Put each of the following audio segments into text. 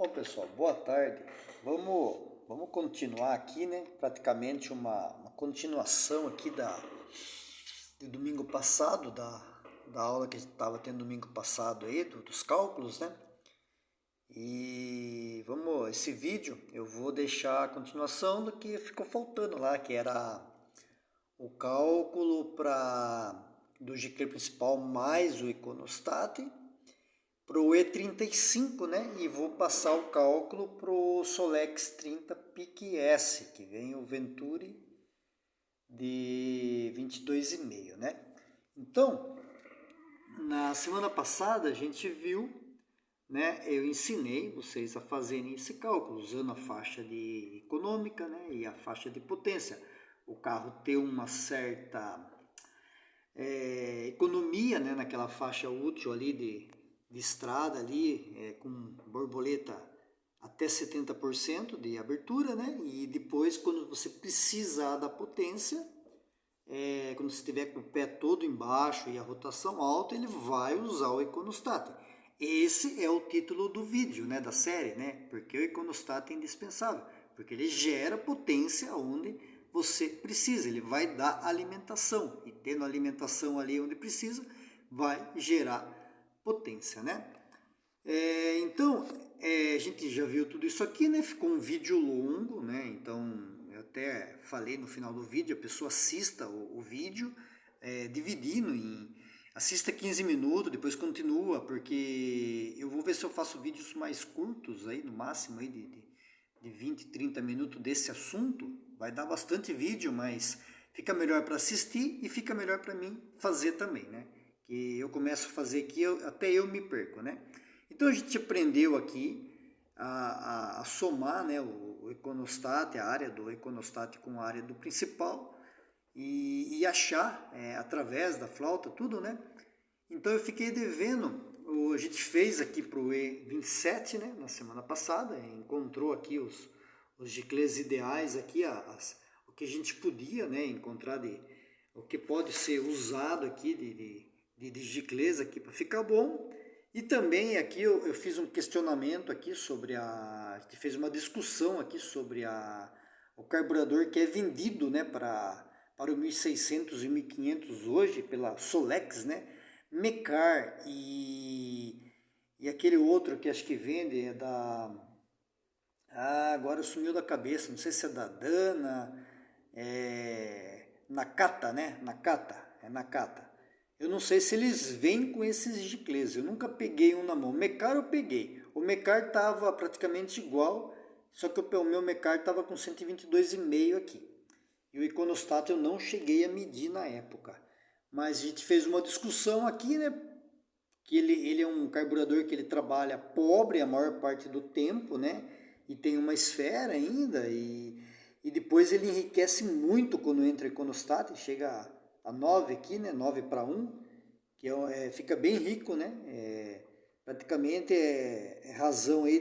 Bom, pessoal, boa tarde. Vamos continuar aqui, né? Praticamente uma continuação aqui do domingo passado, da aula que a gente estava tendo domingo passado aí, dos cálculos, né? E esse vídeo eu vou deixar a continuação do que ficou faltando lá, que era o cálculo do GK principal mais o econostat para o E35, né? E vou passar o cálculo para o Solex 30 PIC-S, que vem o Venturi de 22,5, né? Então, na semana passada a gente viu, né? Eu ensinei vocês a fazerem esse cálculo usando a faixa de econômica, né? E a faixa de potência. O carro ter uma certa economia, né? Naquela faixa útil ali de estrada ali, com borboleta até 70% de abertura, né? E depois, quando você precisar da potência, quando você estiver com o pé todo embaixo e a rotação alta, ele vai usar o econostat. Esse é o título do vídeo, né, da série, né? Porque o econostat é indispensável, porque ele gera potência onde você precisa, ele vai dar alimentação, e tendo alimentação ali onde precisa, vai gerar potência, né? Então, a gente já viu tudo isso aqui, né? Ficou um vídeo longo, né? Então, eu até falei no final do vídeo, a pessoa assista o vídeo, dividindo assista 15 minutos, depois continua, porque eu vou ver se eu faço vídeos mais curtos aí, no máximo aí de 20, 30 minutos desse assunto. Vai dar bastante vídeo, mas fica melhor para assistir e fica melhor para mim fazer também, né? Que eu começo a fazer aqui, até eu me perco, né? Então a gente aprendeu aqui a somar, né, o econostat, a área do econostat com a área do principal e achar através da flauta tudo, né? Então eu fiquei devendo, a gente fez aqui para o E27, né, na semana passada, encontrou aqui os giclês ideais aqui, o que a gente podia, né, encontrar o que pode ser usado aqui de giclês aqui para ficar bom. E também aqui eu fiz um questionamento aqui sobre a gente fez uma discussão aqui sobre o carburador que é vendido, né, para o 1600 e 1500 hoje pela Solex, né, Mecar e aquele outro que acho que vende é agora sumiu da cabeça, não sei se é da Dana, Nakata, né, Nakata. Eu não sei se eles vêm com esses giclês, eu nunca peguei um na mão. O Mecar eu peguei. O Mecar estava praticamente igual, só que o meu Mecar estava com 122,5 aqui. E o econostat eu não cheguei a medir na época. Mas a gente fez uma discussão aqui, né? Que ele é um carburador que ele trabalha pobre a maior parte do tempo, né? E tem uma esfera ainda, e depois ele enriquece muito quando entra econostat, chega a 9 aqui, né? 9:1, que fica bem rico, né? Praticamente é razão aí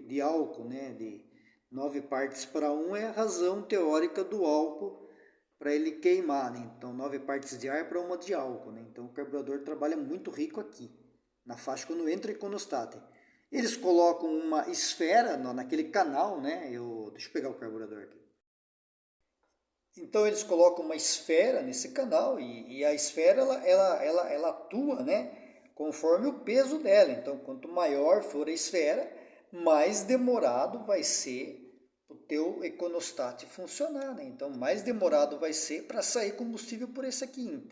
de álcool, né? De 9 partes para 1 é a razão teórica do álcool para ele queimar, né? Então 9 partes de ar para 1 de álcool, né? Então o carburador trabalha muito rico aqui, na faixa quando entra econostat. Eles colocam uma esfera naquele canal, né? Deixa eu pegar o carburador aqui. Então eles colocam uma esfera nesse canal e a esfera ela atua, né, conforme o peso dela. Então quanto maior for a esfera, mais demorado vai ser o teu econostat funcionar, né? Então mais demorado vai ser para sair combustível por esse aqui,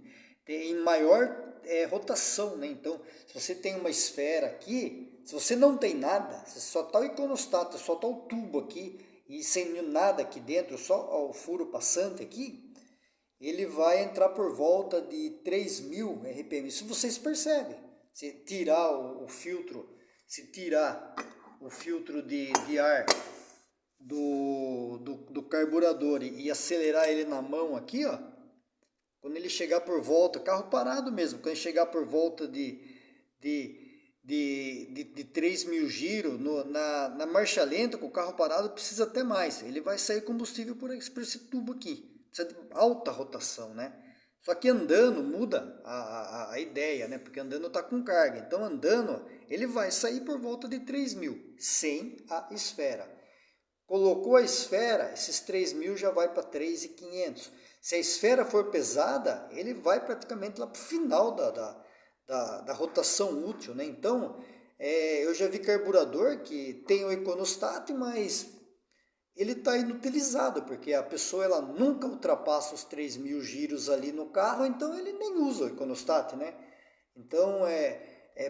em maior rotação, né? Então se você tem uma esfera aqui, se você não tem nada, se só está o econostat, só está o tubo aqui, e sem nada aqui dentro, só o furo passante aqui, ele vai entrar por volta de 3.000 RPM. Isso vocês percebem. Se tirar o filtro, de ar do carburador e acelerar ele na mão aqui, ó, quando ele chegar por volta, carro parado mesmo, quando ele chegar por volta de 3.000 giros na marcha lenta, com o carro parado, precisa até mais. Ele vai sair combustível por esse tubo aqui. Precisa de alta rotação, né? Só que andando muda a ideia, né? Porque andando está com carga. Então andando ele vai sair por volta de 3.000, sem a esfera. Colocou a esfera, esses 3.000 já vai para 3.500. Se a esfera for pesada, ele vai praticamente lá para o final da rotação útil, né? Então, eu já vi carburador que tem o econostat, mas ele está inutilizado, porque a pessoa ela nunca ultrapassa os 3.000 giros ali no carro, então ele nem usa o econostat, né? Então,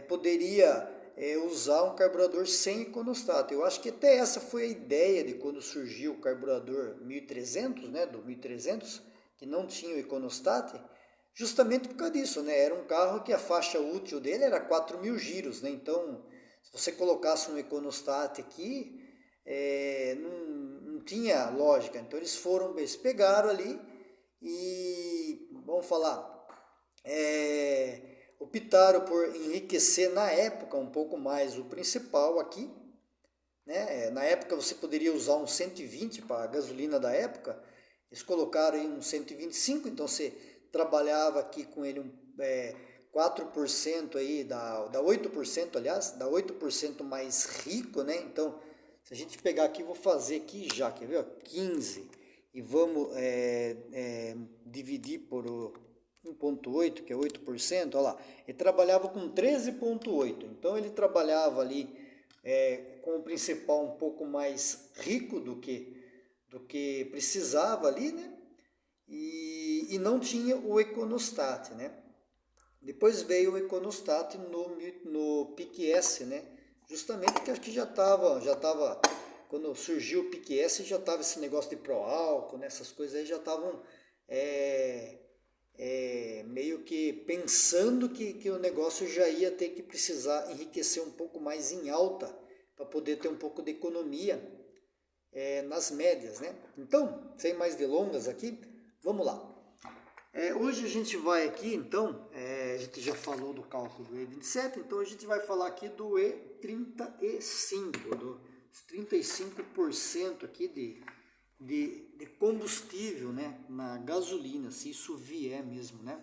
poderia usar um carburador sem econostat. Eu acho que até essa foi a ideia de quando surgiu o carburador 1300, né, do 1300, que não tinha o econostat, justamente por causa disso, né? Era um carro que a faixa útil dele era 4.000 giros, né? Então, se você colocasse um econostat aqui, não tinha lógica. Então eles pegaram ali e, vamos falar, optaram por enriquecer na época um pouco mais o principal aqui, né? Na época você poderia usar um 120 para a gasolina da época, eles colocaram aí um 125, então você trabalhava aqui com ele 4% aí, dá 8%, aliás, dá 8% mais rico, né? Então, se a gente pegar aqui, vou fazer aqui já, quer ver? 15, e vamos dividir por 1,8, que é 8%, olha lá. Ele trabalhava com 13,8, então ele trabalhava ali com o principal um pouco mais rico do que precisava ali, né? E não tinha o econostat, né? Depois veio o econostat no PIC S, né? Justamente porque acho que já estava, quando surgiu o PIC S, já estava esse negócio de pró-álcool, né? Essas coisas aí já estavam meio que pensando que o negócio já ia ter que precisar enriquecer um pouco mais em alta para poder ter um pouco de economia nas médias, né? Então, sem mais delongas aqui, vamos lá. Hoje a gente vai aqui, então, a gente já falou do cálculo do E27, então a gente vai falar aqui do E35, dos 35% aqui de combustível, né, na gasolina, se isso vier mesmo, né?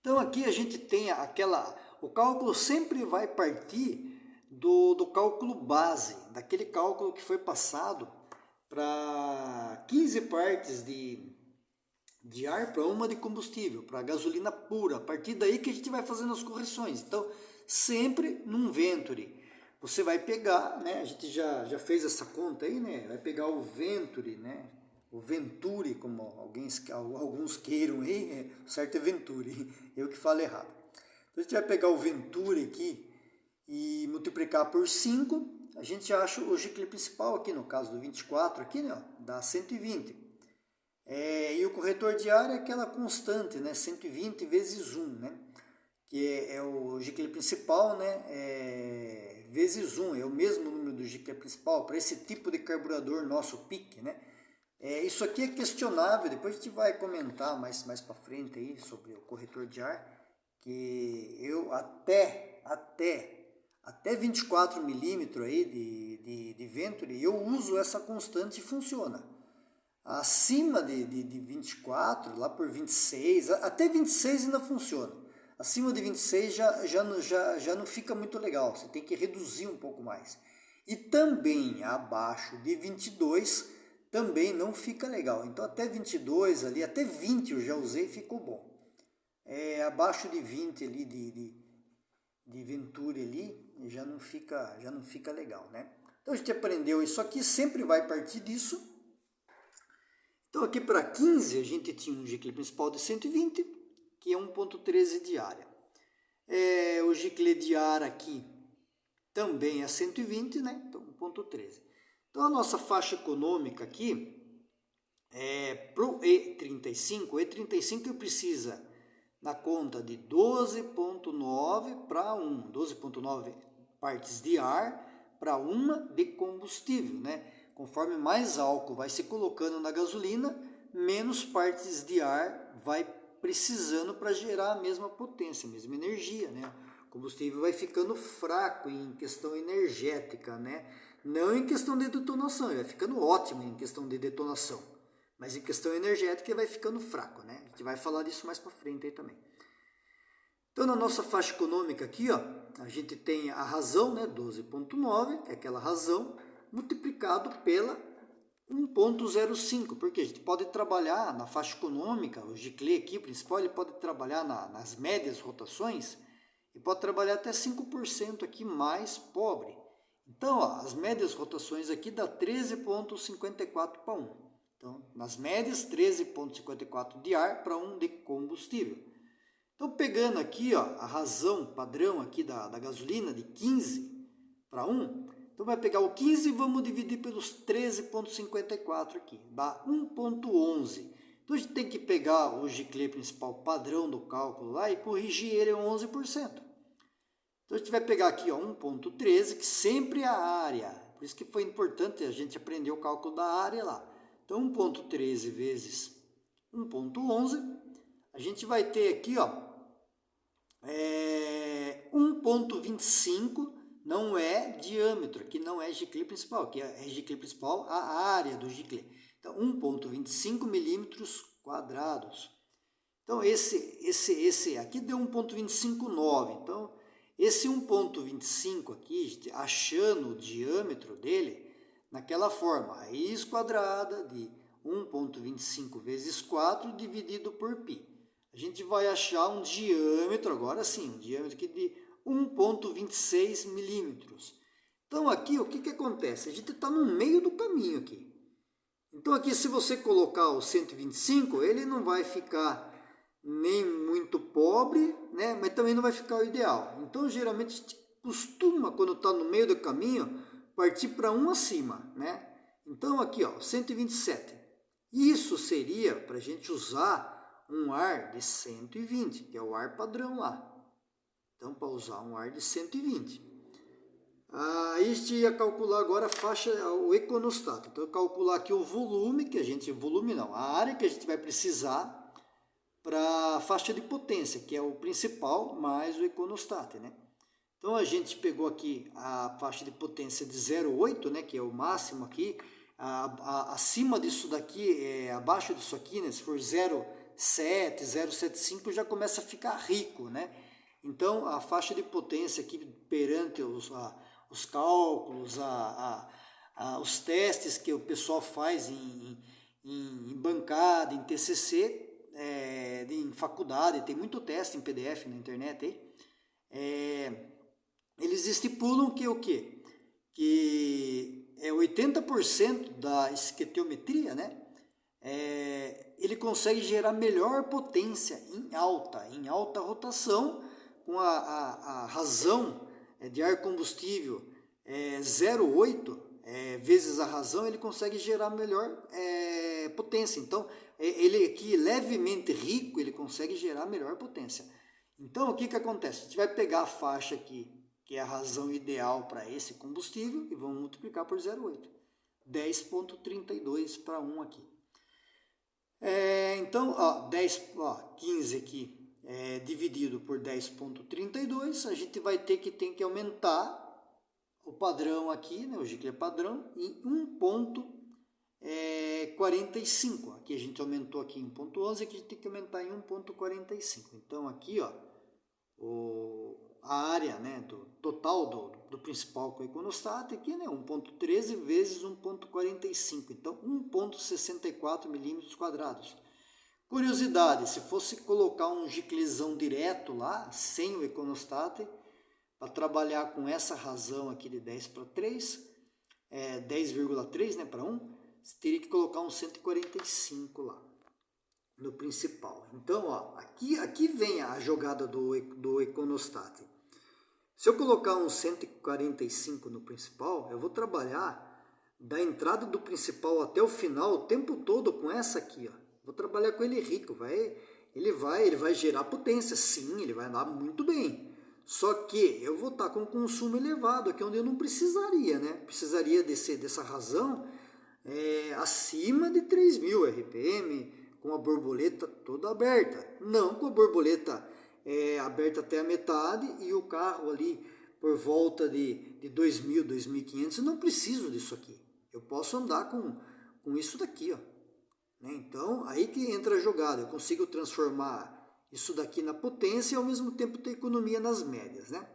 Então aqui a gente tem o cálculo sempre vai partir do cálculo base, daquele cálculo que foi passado para 15 partes de ar para uma de combustível, para gasolina pura. A partir daí que a gente vai fazendo as correções. Então, sempre num Venturi, você vai pegar, né? A gente já fez essa conta aí, né? Vai pegar o Venturi, né? O Venturi, como alguns queiram aí, né? O certo é Venturi, eu que falo errado. Então, a gente vai pegar o Venturi aqui e multiplicar por 5, a gente acha o gicle principal aqui, no caso do 24, aqui, né? Dá 120. E o corretor de ar é aquela constante, né? 120 vezes 1, né? Que é o gicle principal, né? Vezes 1, é o mesmo número do gicle principal para esse tipo de carburador nosso PIC, né? Isso aqui é questionável, depois a gente vai comentar mais para frente aí sobre o corretor de ar, que eu até 24 milímetros aí de Venturi, eu uso essa constante e funciona. Acima de 24, lá por 26, até 26 ainda funciona. Acima de 26 já não fica muito legal, você tem que reduzir um pouco mais. E também abaixo de 22 também não fica legal. Então até 22 ali, até 20 eu já usei e ficou bom. Abaixo de 20 ali de Venturi ali já não fica legal, né? Então a gente aprendeu isso aqui, sempre vai partir disso. Então aqui para 15 a gente tinha um gicle principal de 120, que é 1,13 de área. O gicle de ar aqui também é 120, né? Então 1,13. Então a nossa faixa econômica aqui para o E35 precisa na conta de 12,9 para 1, 12,9 partes de ar para uma de combustível, né? Conforme mais álcool vai se colocando na gasolina, menos partes de ar vai precisando para gerar a mesma potência, a mesma energia, né? O combustível vai ficando fraco em questão energética, né? Não em questão de detonação, ele vai ficando ótimo em questão de detonação, Mas em questão energética ele vai ficando fraco, né? A gente vai falar disso mais para frente aí também. Então na nossa faixa econômica aqui, ó, a gente tem a razão, né, 12,9, que é aquela razão, multiplicado pela 1,05, porque a gente pode trabalhar na faixa econômica, o Giclée aqui principal, ele pode trabalhar nas médias rotações e pode trabalhar até 5% aqui mais pobre. Então, ó, as médias rotações aqui dá 13,54 para 1. Então, nas médias, 13,54 de ar para 1 de combustível. Então, pegando aqui, ó, a razão padrão aqui da gasolina de 15 para 1, então vai pegar o 15 e vamos dividir pelos 13,54 aqui, dá 1,11. Então, a gente tem que pegar o Giclée principal padrão do cálculo lá e corrigir ele em 11%. Então, a gente vai pegar aqui 1,13, que sempre é a área. Por isso que foi importante a gente aprender o cálculo da área lá. Então, 1,13 vezes 1,11, a gente vai ter aqui, ó, 1,25, não é diâmetro, aqui não é Giclée principal, aqui é Giclée principal a área do Giclée. Então, 1,25 milímetros quadrados. Então, esse aqui deu 1,259. Então, esse 1,25 aqui, achando o diâmetro dele, naquela forma, raiz quadrada de 1,25 vezes 4 dividido por π. A gente vai achar um diâmetro, agora sim, um diâmetro aqui de 1,26 milímetros. Então aqui o que acontece? A gente está no meio do caminho aqui. Então aqui se você colocar o 125, ele não vai ficar nem muito pobre, né? Mas também não vai ficar o ideal. Então geralmente a gente costuma, quando está no meio do caminho, partir para um acima, né? Então aqui, ó, 127. Isso seria para a gente usar um ar de 120, que é o ar padrão lá. Então, para usar um ar de 120. Aí a gente ia calcular agora a faixa, o econostato. Então, eu calcular aqui o volume, a área que a gente vai precisar para a faixa de potência, que é o principal, mais o econostato, né? Então, a gente pegou aqui a faixa de potência de 0,8, né, que é o máximo aqui. Acima disso daqui, abaixo disso aqui, né, se for 0,7, 0,75, já começa a ficar rico, né? Então, a faixa de potência aqui perante os cálculos, os testes que o pessoal faz em bancada, em TCC, em faculdade, tem muito teste em PDF na internet aí, eles estipulam que o quê? Que 80% da esquetometria, né? Ele consegue gerar melhor potência em alta rotação, com a razão de ar combustível 0,8 vezes a razão, ele consegue gerar melhor potência. Então, ele aqui levemente rico, ele consegue gerar melhor potência. Então, o que acontece? A gente vai pegar a faixa aqui, que é a razão ideal para esse combustível, e vamos multiplicar por 0,8. 10,32 para 1 aqui. Então, 15 aqui dividido por 10,32, a gente vai ter que aumentar o padrão aqui, né, o Giclée padrão, em 1,45. Aqui a gente aumentou aqui em 1,11, aqui a gente tem que aumentar em 1,45. Então, aqui, ó, a área, né, do total do principal com o econostato aqui, né, 1,13 vezes 1,45, então 1,64 milímetros quadrados. Curiosidade, se fosse colocar um giclezão direto lá, sem o econostato, para trabalhar com essa razão aqui de 10 para 3, 10,3, né, para 1, você teria que colocar um 145 lá no principal. Então, ó, aqui vem a jogada do econostato. Se eu colocar um 145 no principal, eu vou trabalhar da entrada do principal até o final o tempo todo com essa aqui, ó. Vou trabalhar com ele rico, ele vai gerar potência, sim, ele vai andar muito bem. Só que eu vou estar com um consumo elevado aqui onde eu não precisaria, né? Precisaria dessa razão acima de 3.000 RPM, com a borboleta toda aberta. Não com a borboleta aberta até a metade e o carro ali por volta de 2.000, 2.500. Eu não preciso disso aqui. Eu posso andar com isso daqui, ó, né? Então, aí que entra a jogada, eu consigo transformar isso daqui na potência e ao mesmo tempo ter economia nas médias, né?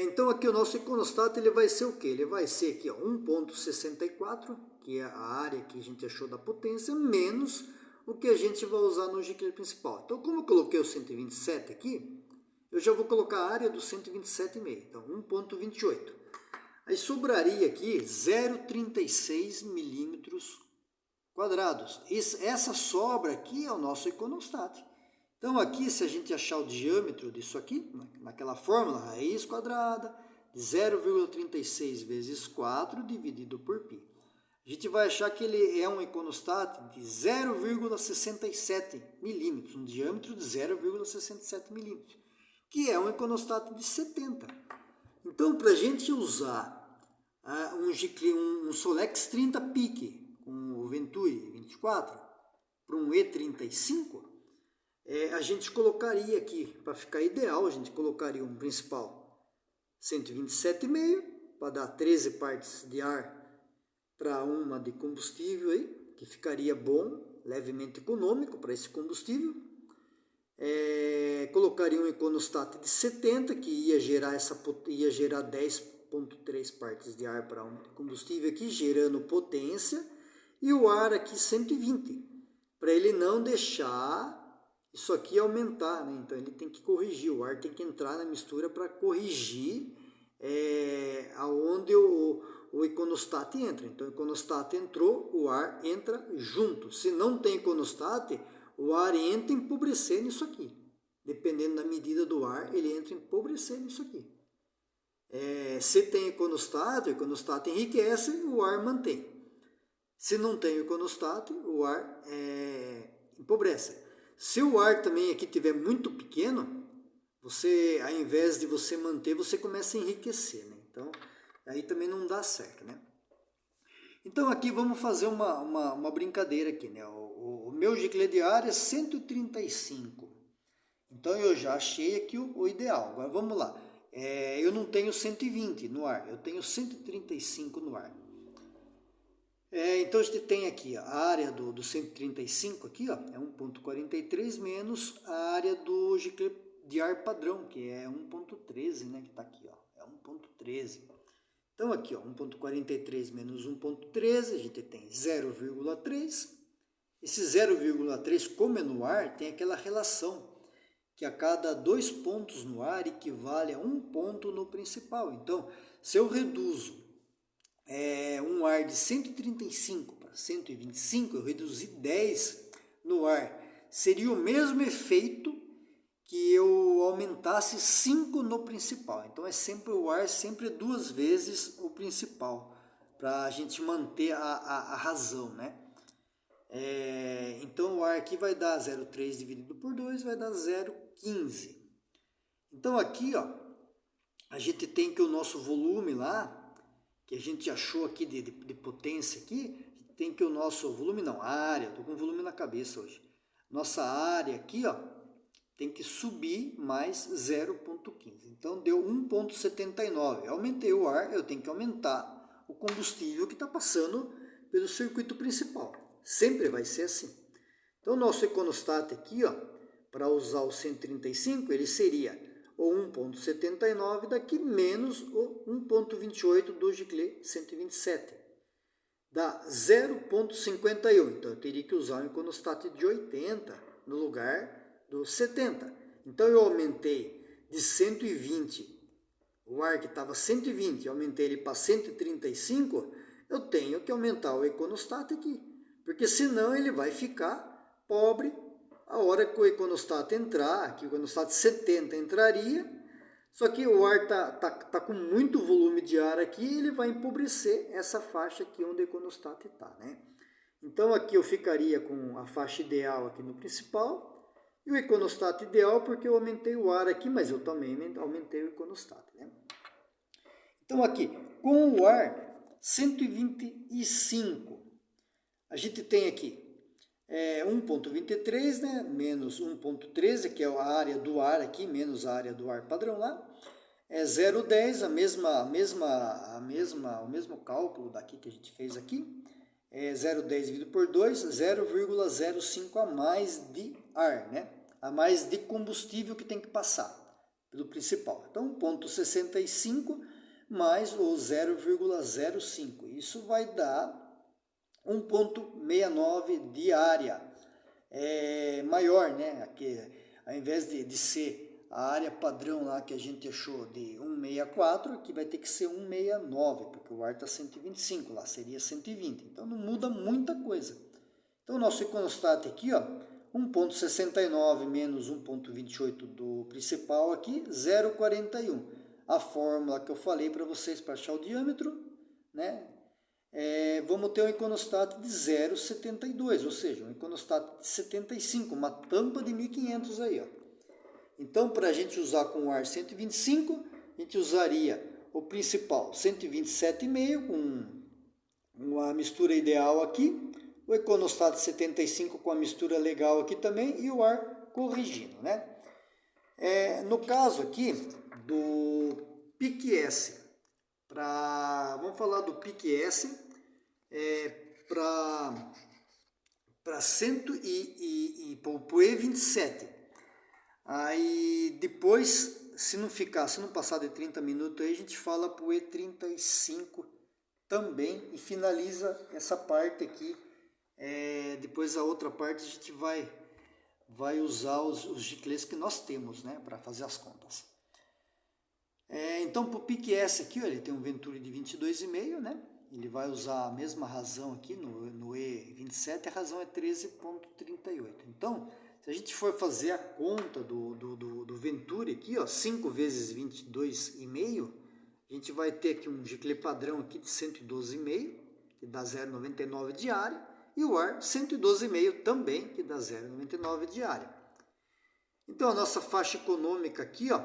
Então aqui o nosso econostato ele vai ser o quê? Ele vai ser aqui 1.64, que é a área que a gente achou da potência, menos o que a gente vai usar no Giclée principal. Então como eu coloquei o 127 aqui, eu já vou colocar a área do 127,5, então 1.28. Aí sobraria aqui 0,36 milímetros quadrados. Essa sobra aqui é o nosso econostato. Então aqui, se a gente achar o diâmetro disso aqui, naquela fórmula, raiz quadrada de 0,36 vezes 4 dividido por π. A gente vai achar que ele é um econostato de 0,67 milímetros, um diâmetro de 0,67 milímetros, que é um econostato de 70. Então, para a gente usar um Solex 30 Peak com o Venturi 24 para um E35, a gente colocaria aqui, para ficar ideal, a gente colocaria um principal 127,5 para dar 13 partes de ar para uma de combustível aí, que ficaria bom, levemente econômico para esse combustível. Colocaria um econostato de 70 que ia gerar 10,3 partes de ar para um combustível aqui, gerando potência, e o ar aqui 120, para ele não deixar isso aqui aumentar, né? Então ele tem que corrigir, o ar tem que entrar na mistura para corrigir aonde o econostato entra. Então o econostato entrou, o ar entra junto. Se não tem econostato, o ar entra empobrecendo isso aqui. Dependendo da medida do ar, ele entra empobrecendo isso aqui. Se tem econostato, o econostato enriquece, o ar mantém. Se não tem econostato, o ar empobrece. Se o ar também aqui estiver muito pequeno, você, ao invés de você manter, você começa a enriquecer, né? Então, aí também não dá certo, né? Então, aqui vamos fazer uma brincadeira aqui, né? O meu Giclée de ar é 135. Então, eu já achei aqui o ideal. Agora, vamos lá. Eu não tenho 120 no ar, eu tenho 135 no ar. Então a gente tem aqui a área do 135 aqui, ó, é 1.43 menos a área do Giclée de ar padrão, que é 1.13, né, que está aqui, ó, é 1.13. Então aqui, ó, 1.43 menos 1.13, a gente tem 0,3. Esse 0,3, como é no ar, tem aquela relação que a cada 2 pontos no ar equivale a 1 ponto no principal. Então, se eu reduzo um ar de 135 para 125, eu reduzi 10 no ar. Seria o mesmo efeito que eu aumentasse 5 no principal. Então é sempre o ar, sempre 2 vezes o principal, para a gente manter a razão, né? Então o ar aqui vai dar 0,3 dividido por 2, vai dar 0,15. Então aqui, ó, a gente tem que o nosso volume lá, que a gente achou aqui de potência aqui, tem que o nosso volume, não, a área, estou com volume na cabeça hoje. Nossa área aqui, ó, tem que subir mais 0,15. Então deu 1,79. Aumentei o ar, eu tenho que aumentar o combustível que está passando pelo circuito principal. Sempre vai ser assim. Então o nosso econostato aqui, ó, para usar o 135, ele seria o 1,79 daqui menos o 1,28 do Giclée 127. Dá 0,51. Então eu teria que usar um econostato de 80 no lugar do 70. Então eu aumentei de 120, o ar que estava 120, eu aumentei ele para 135, eu tenho que aumentar o econostato aqui. Porque senão ele vai ficar pobre. A hora que o econostato entrar, que o econostato 70 entraria, só que o ar tá com muito volume de ar aqui, ele vai empobrecer essa faixa aqui onde o econostato está, né? Então aqui eu ficaria com a faixa ideal aqui no principal e o econostato ideal porque eu aumentei o ar aqui, mas eu também aumentei o econostato, né? Então aqui, com o ar 125, a gente tem aqui 1,23, né, menos 1,13, que é a área do ar aqui, menos a área do ar padrão lá, 0,10, o mesmo cálculo daqui que a gente fez aqui, 0,10 dividido por 2, 0,05 a mais de ar, né? A mais de combustível que tem que passar pelo principal. Então, 1,65 mais o 0,05. Isso vai dar 1,69 de área maior, né? Aqui, ao invés de ser a área padrão lá que a gente achou de 164, aqui vai ter que ser 169, porque o ar está 125, lá seria 120. Então não muda muita coisa. Então o nosso econostat aqui, ó, 1,69 menos 1,28 do principal aqui, 0,41. A fórmula que eu falei para vocês para achar o diâmetro, né? Vamos ter um econostat de 0,72, ou seja, um econostat de 75, uma tampa de 1500 aí, ó. Então, para a gente usar com o ar 125, a gente usaria o principal 127,5 com a mistura ideal aqui, o econostat 75 com a mistura legal aqui também e o ar corrigindo, né? No caso aqui do PIC-S, vamos falar do PIC-S para o E27. Aí depois, se não passar de 30 minutos, aí a gente fala para o E35 também e finaliza essa parte aqui. Depois a outra parte a gente vai usar os giclês que nós temos, né, para fazer as contas. Então para o PIC-S aqui, ó, ele tem um Venturi de 22,5, né? Ele vai usar a mesma razão aqui no E27, a razão é 13,38. Então, se a gente for fazer a conta do Venturi aqui, ó, 5 vezes 22,5, a gente vai ter aqui um giclê padrão aqui de 112,5, que dá 0,99 de área, e o ar 112,5 também, que dá 0,99 de área. Então a nossa faixa econômica aqui, ó,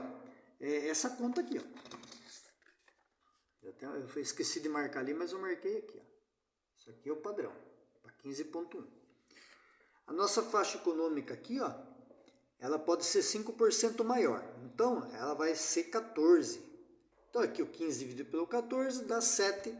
é essa conta aqui, ó. Eu esqueci de marcar ali, mas eu marquei aqui, ó. Isso aqui é o padrão, para 15,1. A nossa faixa econômica aqui, ó, ela pode ser 5% maior. Então, ela vai ser 14. Então, aqui o 15 dividido pelo 14 dá 7.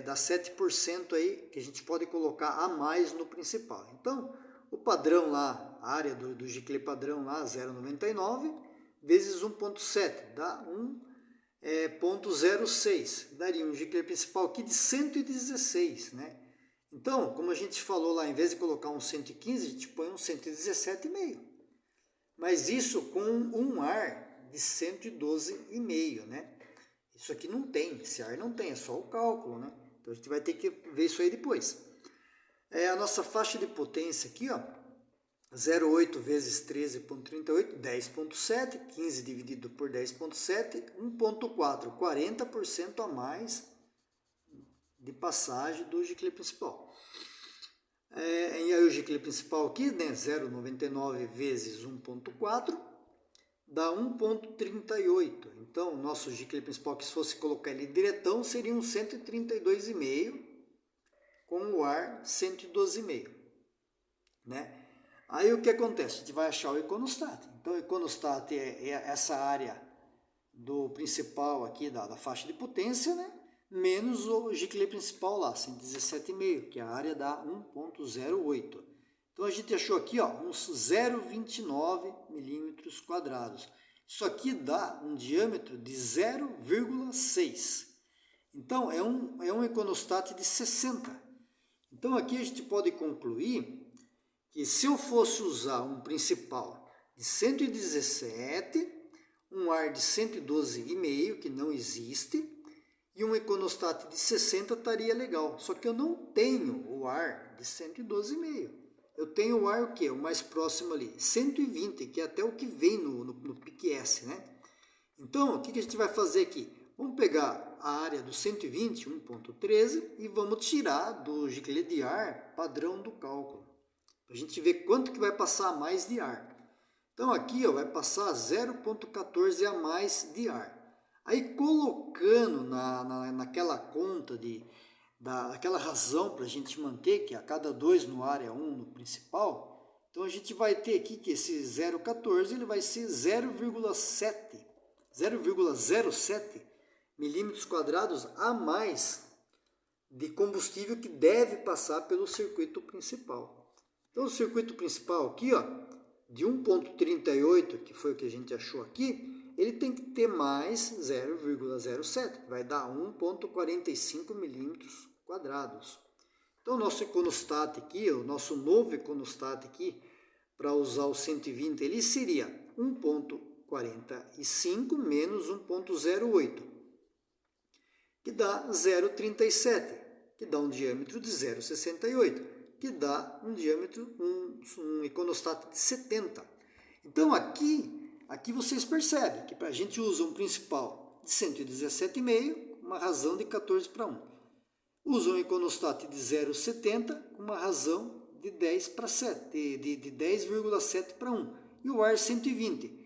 Dá 7% aí que a gente pode colocar a mais no principal. Então, o padrão lá, a área do giclê padrão lá, 0,99, vezes 1,7, dá 1,06. Daria um giclê principal aqui de 116, né? Então, como a gente falou lá, em vez de colocar um 115, a gente põe um 117,5. Mas isso com um ar de 112,5, né? Isso aqui não tem, esse ar não tem, é só o cálculo, né? Então a gente vai ter que ver isso aí depois. A nossa faixa de potência aqui, ó, 0,8 vezes 13,38, 10,7, 15 dividido por 10,7, 1,4, 40% a mais de passagem do giclê principal. E aí o giclê principal aqui, né, 0,99 vezes 1,4, dá 1,38. Então, o nosso giclê principal, que se fosse colocar ele diretão, seria um 132,5, com o ar 112,5. Né? Aí o que acontece? A gente vai achar o econostat. Então, o econostat é essa área do principal aqui, da faixa de potência, né? Menos o giclê principal lá, 117,5, que a área dá 1,08. Então a gente achou aqui, ó, uns 0,29 milímetros quadrados. Isso aqui dá um diâmetro de 0,6. Então é um econostat de 60. Então aqui a gente pode concluir que se eu fosse usar um principal de 117, um ar de 112,5, que não existe, e um econostat de 60 estaria legal. Só que eu não tenho o ar de 112,5. Eu tenho o ar o quê? O mais próximo ali, 120, que é até o que vem no PIC-S, né? Então, o que a gente vai fazer aqui? Vamos pegar a área do 120, 1,13, e vamos tirar do giclê de ar padrão do cálculo. Para a gente ver quanto que vai passar a mais de ar. Então, aqui ó, vai passar 0,14 a mais de ar. Aí colocando naquela conta daquela razão para a gente manter, que a cada 2 no ar é 1 no principal, então a gente vai ter aqui que esse 0,14 ele vai ser 0,07 milímetros quadrados a mais de combustível que deve passar pelo circuito principal. Então, o circuito principal aqui, ó, de 1,38, que foi o que a gente achou aqui, ele tem que ter mais 0,07, vai dar 1,45 milímetros quadrados. Então, o nosso econostat aqui, o nosso novo econostat aqui, para usar o 120, ele seria 1,45 menos 1,08, que dá 0,37, que dá um diâmetro de 0,68, que dá um diâmetro, um econostat de 70. Então, aqui vocês percebem que a gente usa um principal de 117,5, uma razão de 14:1. Usa um econostat de 0,70 com uma razão de 10,7:1. E o ar 120.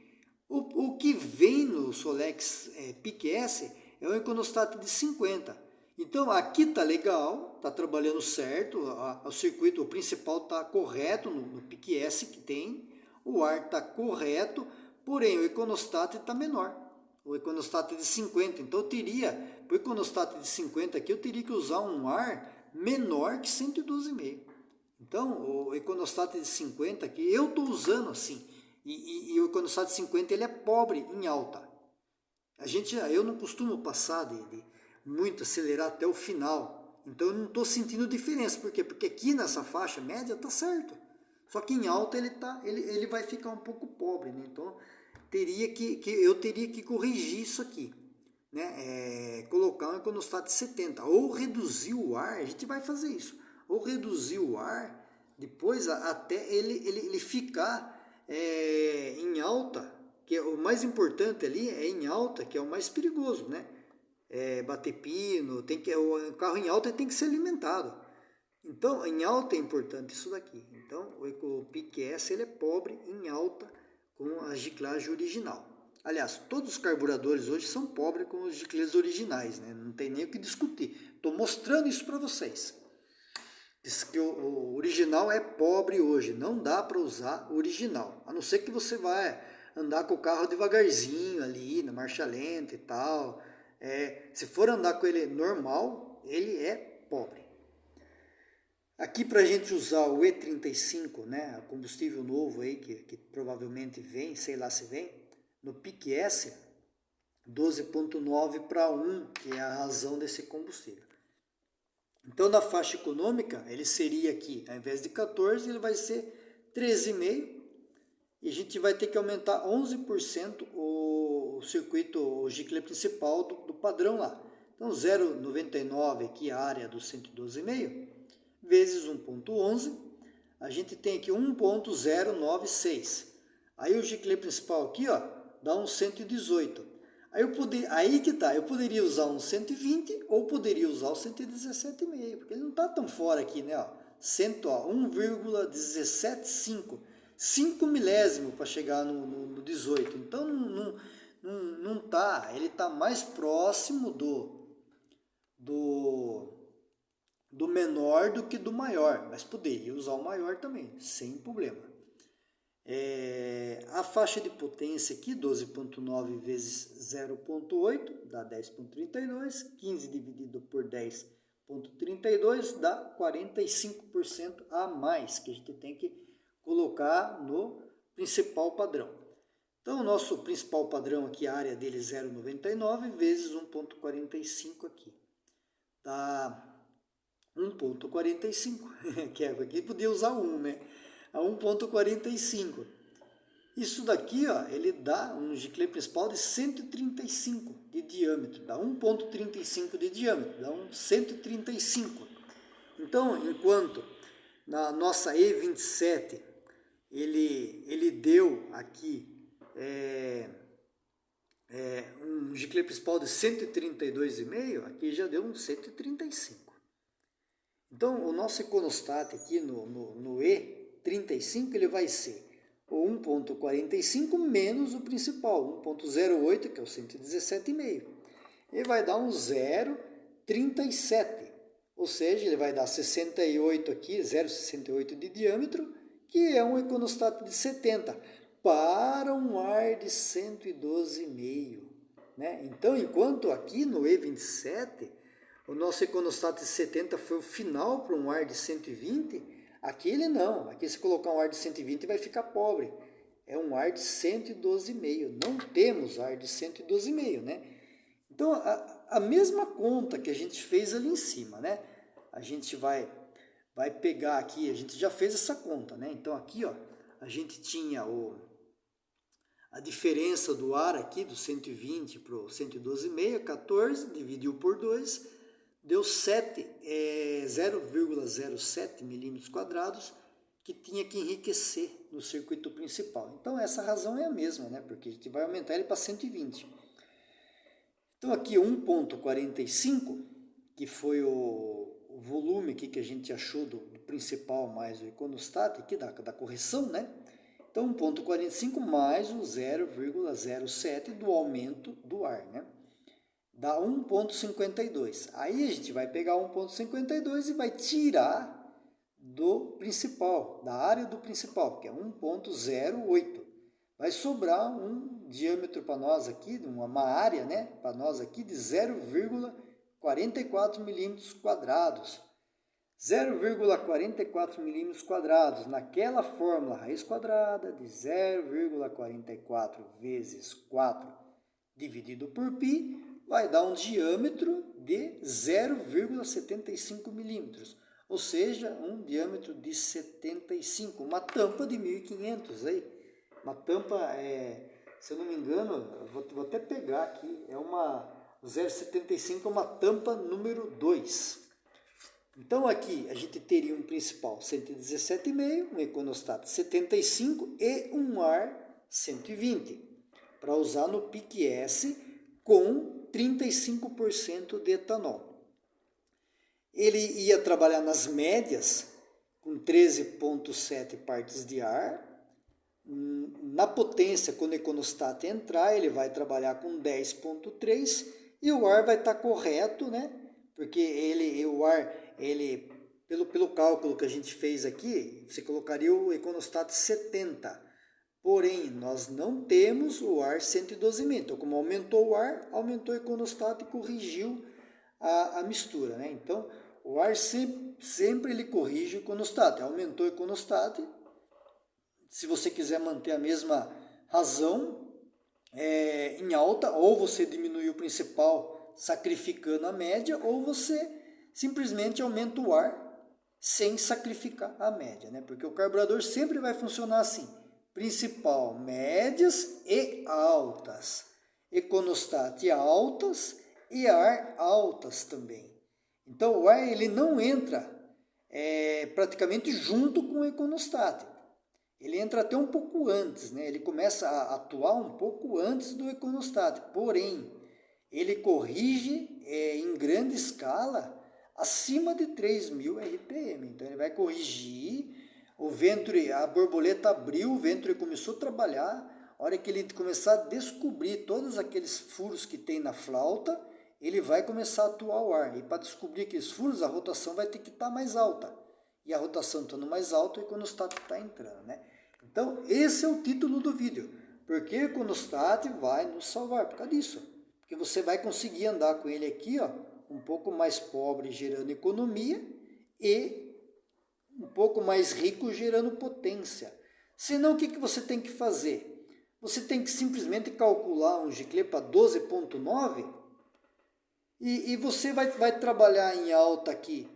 O que vem no Solex PIC-S é um econostat de 50. Então aqui está legal, está trabalhando certo, o circuito o principal está correto no PIC-S que tem, o ar está correto, porém o econostat está menor. O econostat de 50, então eu teria, para o econostat de 50 aqui, eu teria que usar um ar menor que 112,5. Então, o econostat de 50 aqui, eu estou usando assim, e o econostat de 50 ele é pobre em alta. Eu não costumo passar de muito, acelerar até o final, então eu não estou sentindo diferença. Por quê? Porque aqui nessa faixa média está certo, só que em alta ele vai ficar um pouco pobre, né? Então, eu teria que corrigir isso aqui, né? Colocar um econostat de 70, ou reduzir o ar, a gente vai fazer isso, ou reduzir o ar, depois até ele ficar em alta, que é o mais importante ali, é em alta, que é o mais perigoso, né? Bater pino, o carro em alta tem que ser alimentado. Então, em alta é importante isso daqui. Então, o PIC-S ele é pobre em alta, com a giclagem original. Aliás, todos os carburadores hoje são pobres com os giclês originais, né? Não tem nem o que discutir. Estou mostrando isso para vocês. Diz que o original é pobre hoje, não dá para usar o original. A não ser que você vai andar com o carro devagarzinho ali, na marcha lenta e tal. Se for andar com ele normal, ele é pobre. Aqui para a gente usar o E35, né, combustível novo aí que provavelmente vem, sei lá se vem, no PIC-S, 12,9:1, que é a razão desse combustível. Então, na faixa econômica, ele seria aqui, ao invés de 14, ele vai ser 13,5, e a gente vai ter que aumentar 11% o circuito, o giclê principal do padrão lá. Então, 0,99 aqui a área do 112,5, vezes 1,11, a gente tem aqui 1,096. Aí o giclê principal aqui, ó, dá um 118. Aí que tá, eu poderia usar um 120 ou poderia usar o 117,5, porque ele não tá tão fora aqui, né, ó. 1,175, 5 milésimos para chegar no 18. Então não tá, ele tá mais próximo do menor do que do maior, mas poderia usar o maior também, sem problema. A faixa de potência aqui, 12,9 vezes 0,8, dá 10,32, 15 dividido por 10,32 dá 45% a mais, que a gente tem que colocar no principal padrão. Então, o nosso principal padrão aqui, a área dele é 0,99 vezes 1,45 aqui, dá 1,45, que aqui podia usar 1, né? A 1,45. Isso daqui, ó, ele dá um giclê principal de 135 de diâmetro, dá 1,35 de diâmetro, dá um 135. Então, enquanto na nossa E27 ele deu aqui um giclê principal de 132,5, aqui já deu um 135. Então, o nosso econostat aqui no E35, ele vai ser o 1,45 menos o principal, 1,08, que é o 117,5. Ele vai dar um 0,37, ou seja, ele vai dar 68 aqui, 0,68 de diâmetro, que é um econostat de 70, para um ar de 112,5. Né? Então, enquanto aqui no E27, o nosso econostato de 70 foi o final para um ar de 120, aqui ele não. Aqui se colocar um ar de 120 vai ficar pobre. É um ar de 112,5. Não temos ar de 112,5, né? Então, a mesma conta que a gente fez ali em cima, né? A gente vai pegar aqui, a gente já fez essa conta, né? Então, aqui, ó, a gente tinha a diferença do ar aqui, do 120 para o 112,5, 14, dividiu por 2, deu 0,07 milímetros quadrados, que tinha que enriquecer no circuito principal. Então, essa razão é a mesma, né? Porque a gente vai aumentar ele para 120. Então, aqui 1,45, que foi o volume aqui que a gente achou do principal mais o econostato, aqui da correção, né? Então, 1,45 mais o 0,07 do aumento do ar, né? Dá 1,52. Aí a gente vai pegar 1,52 e vai tirar do principal, da área do principal, que é 1,08. Vai sobrar um diâmetro para nós aqui, uma área, né, para nós aqui de 0,44 milímetros quadrados. 0,44 milímetros quadrados, naquela fórmula raiz quadrada de 0,44 vezes 4 dividido por π, vai dar um diâmetro de 0,75 milímetros, ou seja, um diâmetro de 75, uma tampa de 1500 aí, uma tampa, se eu não me engano, vou até pegar aqui, o 0,75 é uma tampa número 2. Então aqui a gente teria um principal 117,5, um econostato 75 e um ar 120, para usar no PIC-S com 35% de etanol. Ele ia trabalhar nas médias com 13,7 partes de ar. Na potência, quando o econostato entrar, ele vai trabalhar com 10,3 e o ar vai estar correto, né? Porque o ar, pelo cálculo que a gente fez aqui, você colocaria o econostato 70. Porém, nós não temos o ar 112,5. Então, como aumentou o ar, aumentou o econostato e corrigiu a mistura, né? Então, o ar sempre ele corrige o econostato. Aumentou o econostato. Se você quiser manter a mesma razão em alta, ou você diminui o principal sacrificando a média, ou você simplesmente aumenta o ar sem sacrificar a média, né? Porque o carburador sempre vai funcionar assim: principal, médias e altas, econostato altas e ar altas também. Então o ar ele não entra praticamente junto com o econostato. Ele entra até um pouco antes, né? Ele começa a atuar um pouco antes do econostato, porém ele corrige em grande escala acima de 3.000 RPM. Então ele vai corrigir, o ventre, a borboleta abriu, o ventre começou a trabalhar, a hora que ele começar a descobrir todos aqueles furos que tem na flauta, ele vai começar a atuar o ar. E para descobrir aqueles furos, a rotação vai ter que estar mais alta. E a rotação estando mais alta, o econostato está entrando, né? Então, esse é o título do vídeo. Porque o econostato vai nos salvar por causa disso. Porque você vai conseguir andar com ele aqui, ó, um pouco mais pobre, gerando economia, e um pouco mais rico, gerando potência. Senão, o que você tem que fazer? Você tem que simplesmente calcular um Giclée para 12,9 e você vai trabalhar em alta aqui.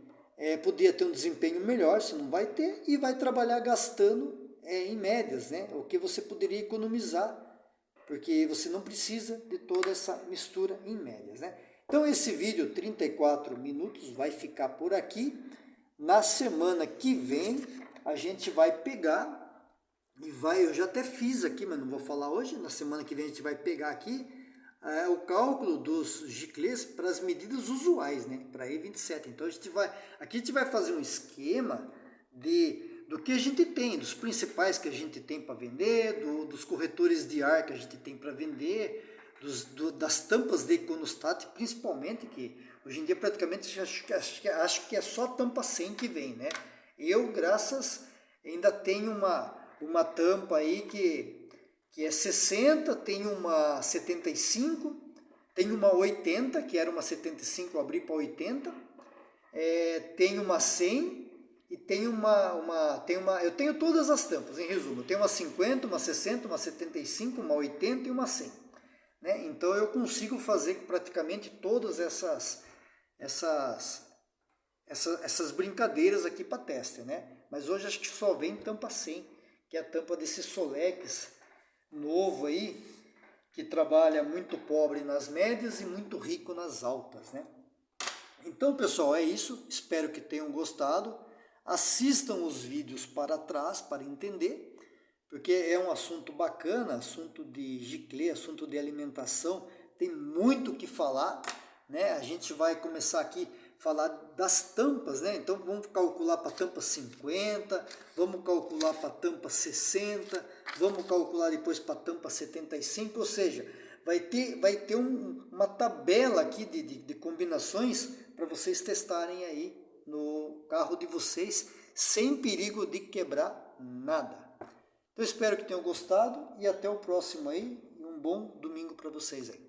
Podia ter um desempenho melhor, você não vai ter, e vai trabalhar gastando em médias, né? O que você poderia economizar, porque você não precisa de toda essa mistura em médias, né? Então esse vídeo, 34 minutos, vai ficar por aqui. Na semana que vem a gente vai pegar eu já até fiz aqui, mas não vou falar hoje. Na semana que vem a gente vai pegar aqui o cálculo dos Giclées para as medidas usuais, né? Para E27. Então aqui a gente vai fazer um esquema do que a gente tem, dos principais que a gente tem para vender, dos corretores de ar que a gente tem para vender, das tampas de econostato, principalmente, que hoje em dia praticamente acho que é só tampa 100 que vem, né? Eu, ainda tenho uma tampa aí que é 60, tem uma 75, Tem uma 80, que era uma 75, eu abri para 80. Tem uma 100 e tem eu tenho todas as tampas, em resumo. Eu tenho uma 50, uma 60, uma 75, uma 80 e uma 100. Né? Então eu consigo fazer praticamente todas essas brincadeiras aqui para teste, né? Mas hoje acho que só vem tampa 100, que é a tampa desse Solex novo aí, que trabalha muito pobre nas médias e muito rico nas altas, né? Então, pessoal, é isso. Espero que tenham gostado. Assistam os vídeos para trás para entender, porque é um assunto bacana, assunto de giclê, assunto de alimentação, tem muito o que falar, né? A gente vai começar aqui a falar das tampas, né? Então vamos calcular para a tampa 50, vamos calcular para a tampa 60, vamos calcular depois para a tampa 75, ou seja, vai ter uma tabela aqui de combinações para vocês testarem aí no carro de vocês, sem perigo de quebrar nada. Então espero que tenham gostado e até o próximo aí, e um bom domingo para vocês aí.